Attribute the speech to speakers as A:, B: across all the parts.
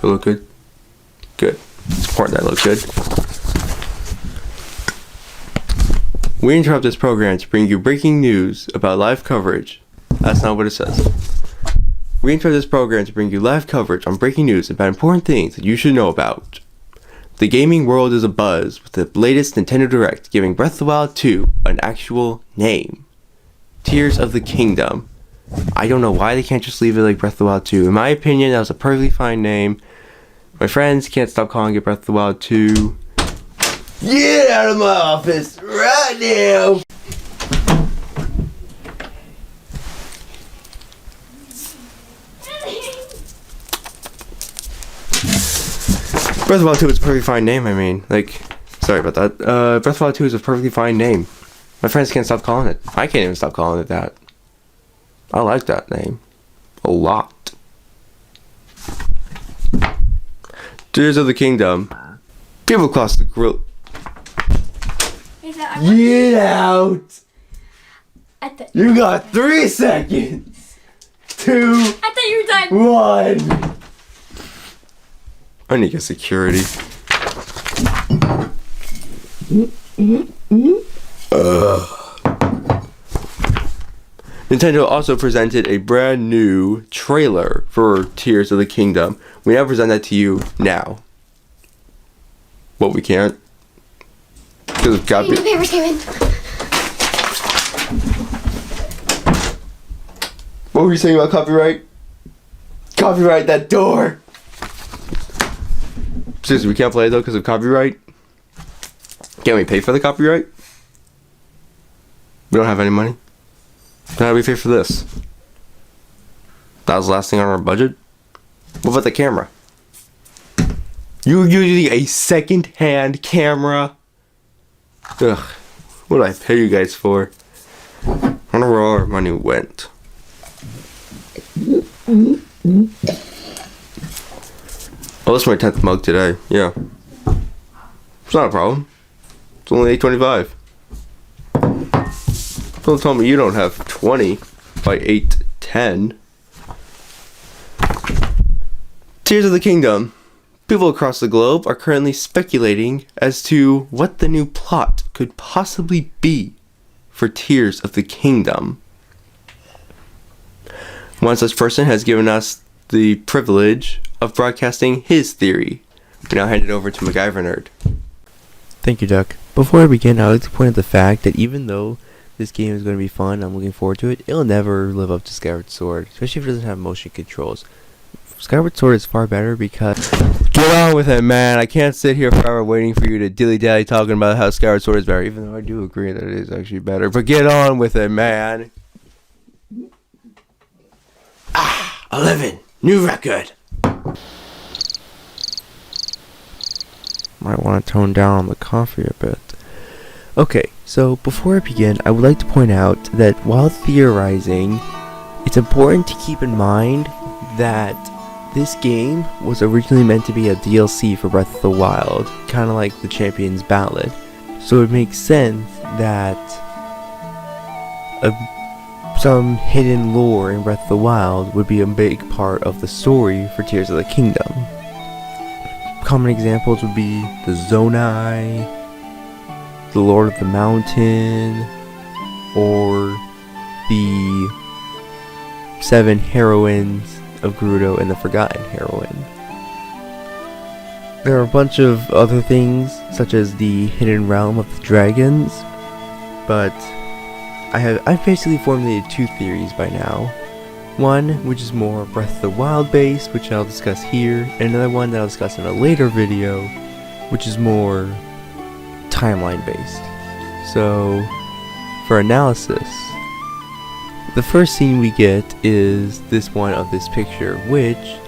A: Do I look good? Good. It's important that I look good. We interrupt this program to bring you breaking news about live coverage. That's not what it says. We interrupt this program to bring you live coverage on breaking news about important things that you should know about. The gaming world is abuzz with the latest Nintendo Direct giving Breath of the Wild 2 an actual name. Tears of the Kingdom. I don't know why they can't just leave it like Breath of the Wild 2. In my opinion, that was a perfectly fine name. My friends can't stop calling it Breath of the Wild 2. Get out of my office right now! Breath of the Wild 2 is a perfectly fine name, sorry about that. Breath of the Wild 2 is a perfectly fine name. My friends can't stop calling it. I can't even stop calling it that. I like that name. A lot. Tears of the Kingdom. People across the grill. Get out! You got 3 seconds! 2.
B: I thought you were done!
A: 1. I need to get security. Nintendo also presented a brand new trailer for Tears of the Kingdom. We now present that to you now. But we can't. Because of copy.
B: The papers came in.
A: What were you saying about copyright? Copyright that door! Seriously, we can't play it though because of copyright? Can't we pay for the copyright? We don't have any money? Then how do we pay for this? That was the last thing on our budget? What about the camera? You're using a second-hand camera? Ugh, what did I pay you guys for? I wonder where all our money went. Oh, this is my 10th mug today. Yeah. It's not a problem. It's only $8.25. Don't tell me you don't have 20 by 8.10. Tears of the Kingdom. People across the globe are currently speculating as to what the new plot could possibly be for Tears of the Kingdom. One such person has given us the privilege of broadcasting his theory. We now hand it over to MacGyverNerd.
C: Thank you, Duck. Before I begin, I'd like to point out the fact that even though this game is going to be fun, I'm looking forward to it, it'll never live up to Skyward Sword, especially if it doesn't have motion controls. Skyward Sword is far better because...
A: Get on with it, man. I can't sit here forever waiting for you to dilly-dally talking about how Skyward Sword is better, even though I do agree that it is actually better. But get on with it, man. 11. New record.
C: Might want to tone down on the coffee a bit. Okay, so before I begin, I would like to point out that while theorizing, it's important to keep in mind that this game was originally meant to be a DLC for Breath of the Wild, kind of like the Champion's Ballad. So it makes sense that some hidden lore in Breath of the Wild would be a big part of the story for Tears of the Kingdom. Common examples would be the Zonai, the Lord of the Mountain, or the 7 heroines of Gerudo and the Forgotten Heroine. There are a bunch of other things, such as the Hidden Realm of the Dragons, but I've basically formulated 2 theories by now. One, which is more Breath of the Wild based, which I'll discuss here, and another one that I'll discuss in a later video, which is more timeline based. So, for analysis, the first scene we get is this one of this picture, which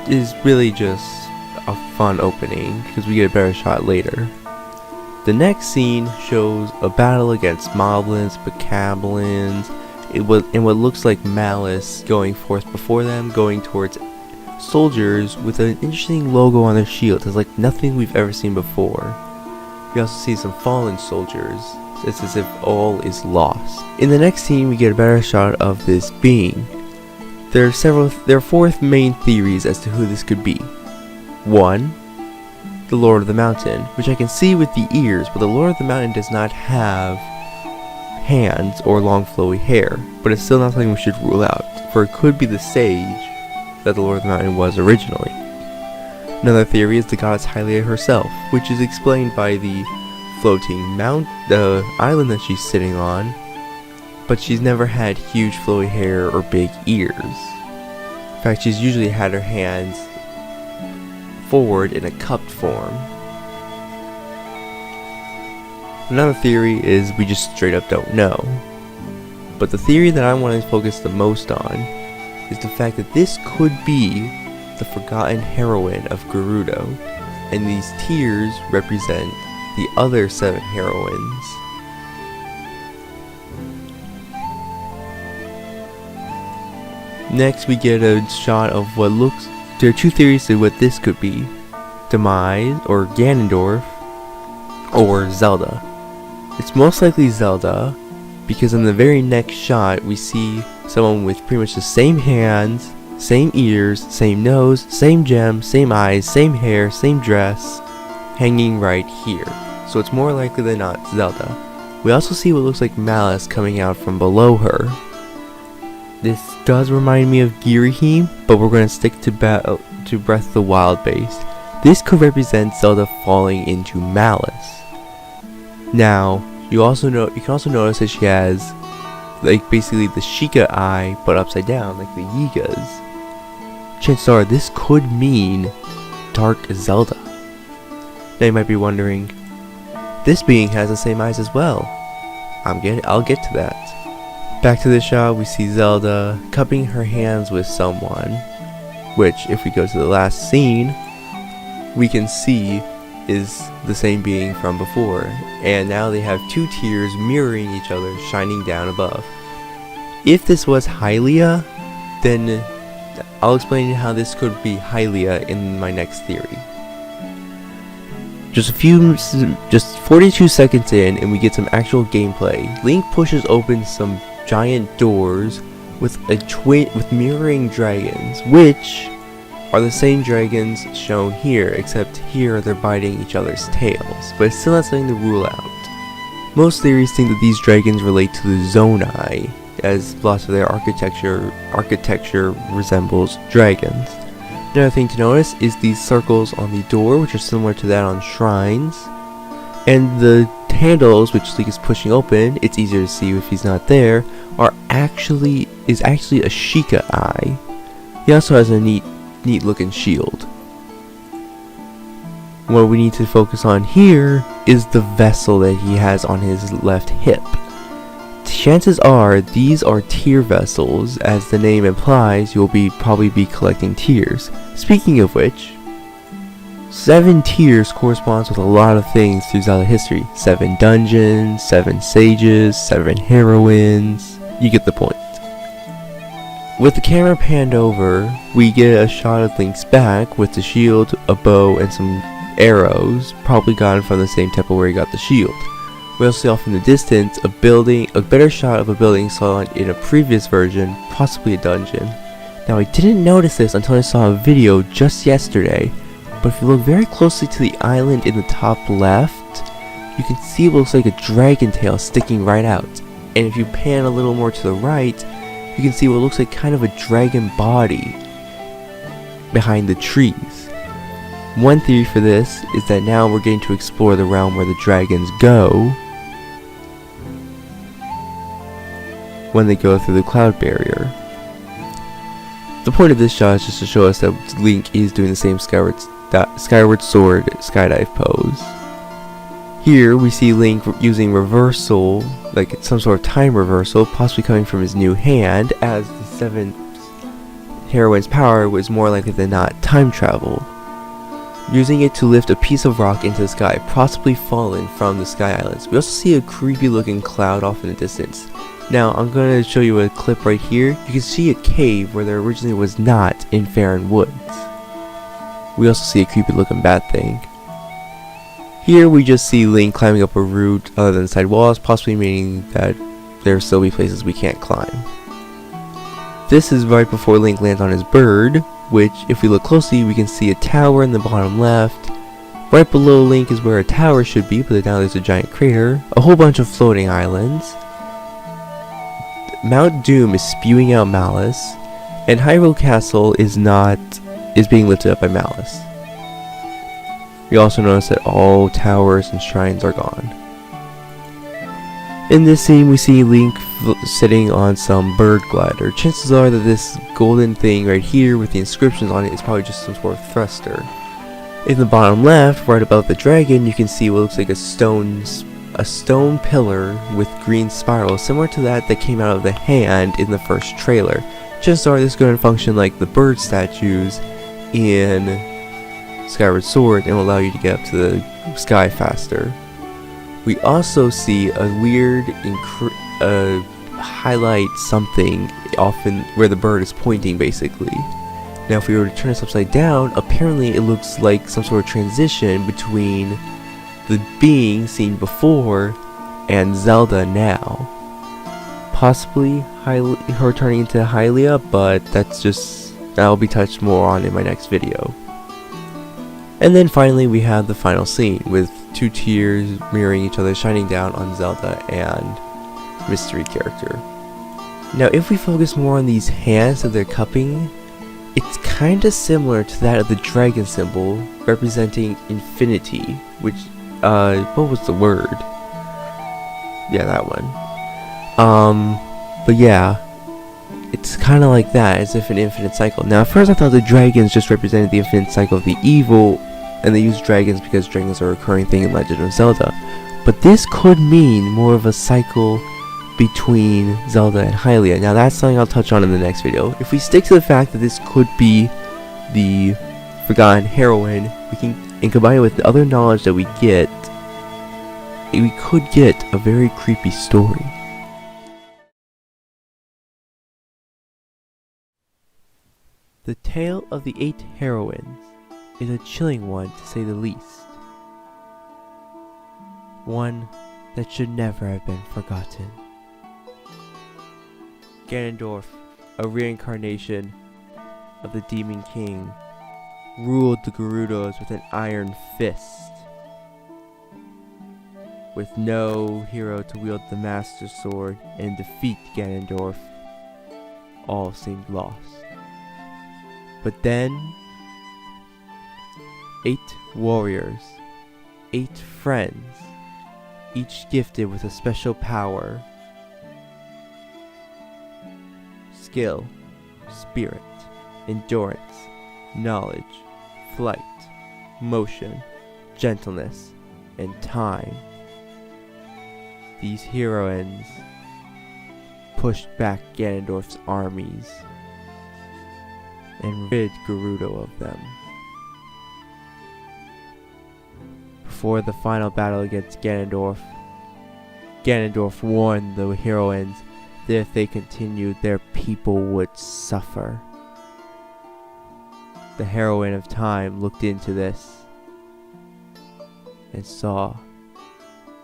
C: is really just a fun opening, because we get a better shot later. The next scene shows a battle against moblins, bokoblins, in what looks like malice going forth before them, going towards soldiers with an interesting logo on their shield. It's like nothing we've ever seen before. We also see some fallen soldiers. It's as if all is lost. In the next scene, we get a better shot of this being. There are four main theories as to who this could be. 1. The Lord of the Mountain, which I can see with the ears, but the Lord of the Mountain does not have hands or long flowy hair, but it's still not something we should rule out, for it could be the sage that the Lord of the Mountain was originally. Another theory is the goddess Hylia herself, which is explained by the floating the island that she's sitting on, but she's never had huge flowy hair or big ears. In fact, she's usually had her hands forward in a cupped form. Another theory is we just straight up don't know. But the theory that I want to focus the most on is the fact that this could be the forgotten heroine of Gerudo, and these tears represent the other 7 heroines. Next we get a shot of what looks... There are 2 theories to what this could be. Demise, or Ganondorf, or Zelda. It's most likely Zelda, because in the very next shot we see someone with pretty much the same hands, same ears, same nose, same gem, same eyes, same hair, same dress, hanging right here. So it's more likely than not Zelda. We also see what looks like malice coming out from below her. This does remind me of Girahim, but we're going to stick to Breath of the Wild base. This could represent Zelda falling into malice. Now, you can also notice that she has like basically the Sheikah eye, but upside down, like the Yiga's. Chances are this could mean Dark Zelda. Now you might be wondering, this being has the same eyes as well. I'll get to that. Back to the shot, we see Zelda cupping her hands with someone, which, if we go to the last scene, we can see is the same being from before, and now they have 2 tears mirroring each other, shining down above. If this was Hylia, then I'll explain how this could be Hylia in my next theory. Just 42 seconds in, and we get some actual gameplay. Link pushes open some giant doors with mirroring dragons, which are the same dragons shown here, except here they're biting each other's tails, but it's still not something to rule out. Most theories think that these dragons relate to the Zonai, as lots of their architecture resembles dragons. Another thing to notice is these circles on the door, which are similar to that on shrines, and the handles, which Link is pushing open, it's easier to see if he's not there, is actually a Sheikah eye. He also has a neat looking shield. What we need to focus on here is the vessel that he has on his left hip. Chances are these are tear vessels, as the name implies. You'll probably be collecting tears. Speaking of which, 7 tears corresponds with a lot of things through Zelda history. 7 dungeons, 7 sages, 7 heroines. You get the point. With the camera panned over, we get a shot of Link's back with the shield, a bow, and some arrows, probably gotten from the same temple where he got the shield. We also see off in the distance a better shot of a building saw in a previous version, possibly a dungeon. Now I didn't notice this until I saw a video just yesterday, but if you look very closely to the island in the top left, you can see what looks like a dragon tail sticking right out. And if you pan a little more to the right, you can see what looks like kind of a dragon body behind the trees. One theory for this is that now we're getting to explore the realm where the dragons go when they go through the cloud barrier. The point of this shot is just to show us that Link is doing the same Skyward Sword skydive pose. Here we see Link using reversal, like some sort of time reversal, possibly coming from his new hand, as the 7th heroine's power was more likely than not time travel. Using it to lift a piece of rock into the sky, possibly fallen from the Sky Islands. We also see a creepy looking cloud off in the distance. Now I'm going to show you a clip right here. You can see a cave where there originally was not in Faron Woods. We also see a creepy looking bat thing. Here we just see Link climbing up a route other than side walls, possibly meaning that there will still be places we can't climb. this is right before Link lands on his bird, which, if we look closely, we can see a tower in the bottom left. Right below Link is where a tower should be, but now there's a giant crater, a whole bunch of floating islands. Mount Doom is spewing out malice, and Hyrule Castle is being lifted up by malice. We also notice that all towers and shrines are gone. In this scene, we see Link sitting on some bird glider. Chances are that this golden thing right here with the inscriptions on it is probably just some sort of thruster. In the bottom left, right above the dragon, you can see what looks like a stone pillar with green spirals, similar to that came out of the hand in the first trailer. Chances are this is going to function like the bird statues in Skyward Sword and will allow you to get up to the sky faster. We also see a weird highlight something often where the bird is pointing basically. Now if we were to turn this upside down, apparently it looks like some sort of transition between the being seen before and Zelda now. Possibly her turning into Hylia, but that'll be touched more on in my next video. And then finally we have the final scene with two tears mirroring each other shining down on Zelda and mystery character. Now if we focus more on these hands that they're cupping, it's kinda similar to that of the dragon symbol representing infinity, which what was the word? Yeah, that one. But yeah, it's kinda like that, as if an infinite cycle. Now at first I thought the dragons just represented the infinite cycle of the evil, and they use dragons because dragons are a recurring thing in Legend of Zelda. But this could mean more of a cycle between Zelda and Hylia. Now that's something I'll touch on in the next video. If we stick to the fact that this could be the forgotten heroine, and combine it with the other knowledge that we get, we could get a very creepy story. The tale of the 8 heroines is a chilling one to say the least. One that should never have been forgotten. Ganondorf, a reincarnation of the Demon King, ruled the Gerudos with an iron fist. With no hero to wield the Master Sword and defeat Ganondorf, all seemed lost. But then, 8 warriors, 8 friends, each gifted with a special power, skill, spirit, endurance, knowledge, flight, motion, gentleness, and time. These heroines pushed back Ganondorf's armies and rid Gerudo of them. Before the final battle against Ganondorf, Ganondorf warned the heroines that if they continued, their people would suffer. The heroine of time looked into this and saw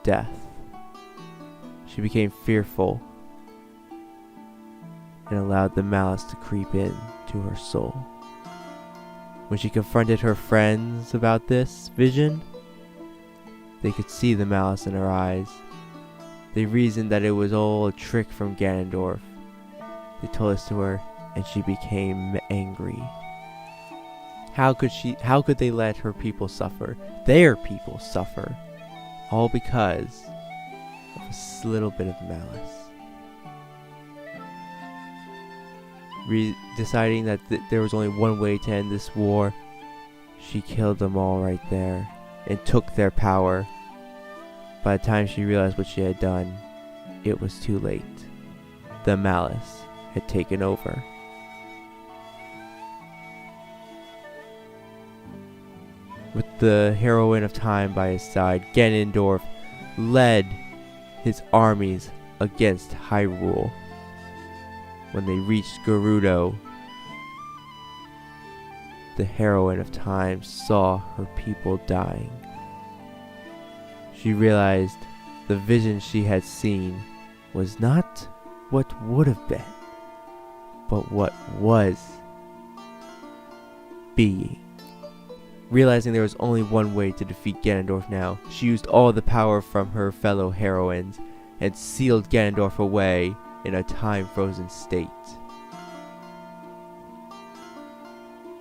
C: death. She became fearful and allowed the malice to creep in to her soul. When she confronted her friends about this vision, they could see the malice in her eyes. They reasoned that it was all a trick from Ganondorf. They told this to her, and she became angry. How could they let her people suffer? Their people suffer. All because of a little bit of malice. Deciding that there was only one way to end this war, she killed them all right there and took their power. By the time she realized what she had done, it was too late. The malice had taken over. With the heroine of time by his side, Ganondorf led his armies against Hyrule. When they reached Gerudo, the heroine of time saw her people dying. She realized the vision she had seen was not what would have been, but what was being. Realizing there was only one way to defeat Ganondorf now, she used all the power from her fellow heroines and sealed Ganondorf away in a time-frozen state.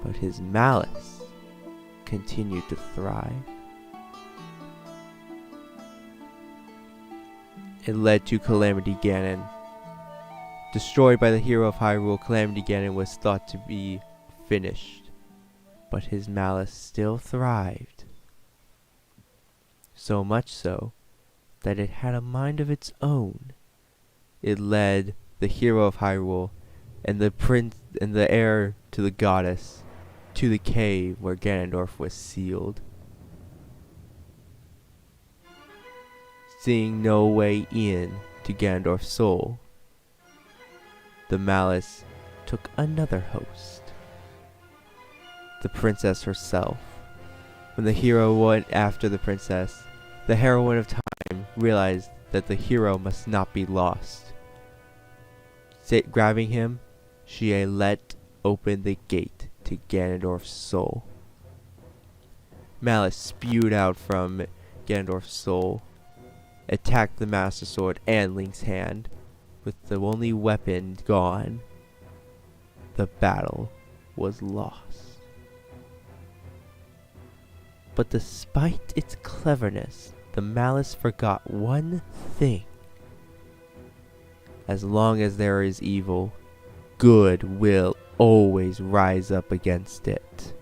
C: But his malice continued to thrive. It led to Calamity Ganon. Destroyed by the hero of Hyrule, Calamity Ganon was thought to be finished, but his malice still thrived. So much so that it had a mind of its own. It led the hero of Hyrule and the prince and the heir to the goddess to the cave where Ganondorf was sealed. Seeing no way in to Ganondorf's soul, the malice took another host, the princess herself. When the hero went after the princess, the heroine of time realized that the hero must not be lost. Grabbing him, she let open the gate to Ganondorf's soul. Malice spewed out from Ganondorf's soul, attacked the Master Sword and Link's hand. With the only weapon gone, the battle was lost. But despite its cleverness, the malice forgot one thing. As long as there is evil, good will always rise up against it.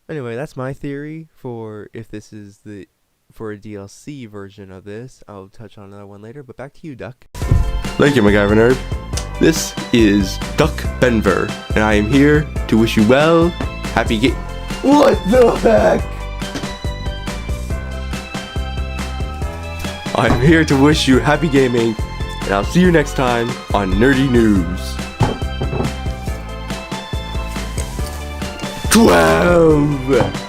C: Anyway, that's my theory for if this is for a DLC version of this. I'll touch on another one later, but back to you, Duck.
A: Thank you, MacGyverNerd. This is Duck Benver, and I am here to wish you well, happy What the heck? I am here to wish you happy gaming, and I'll see you next time on Nerdy News. 12!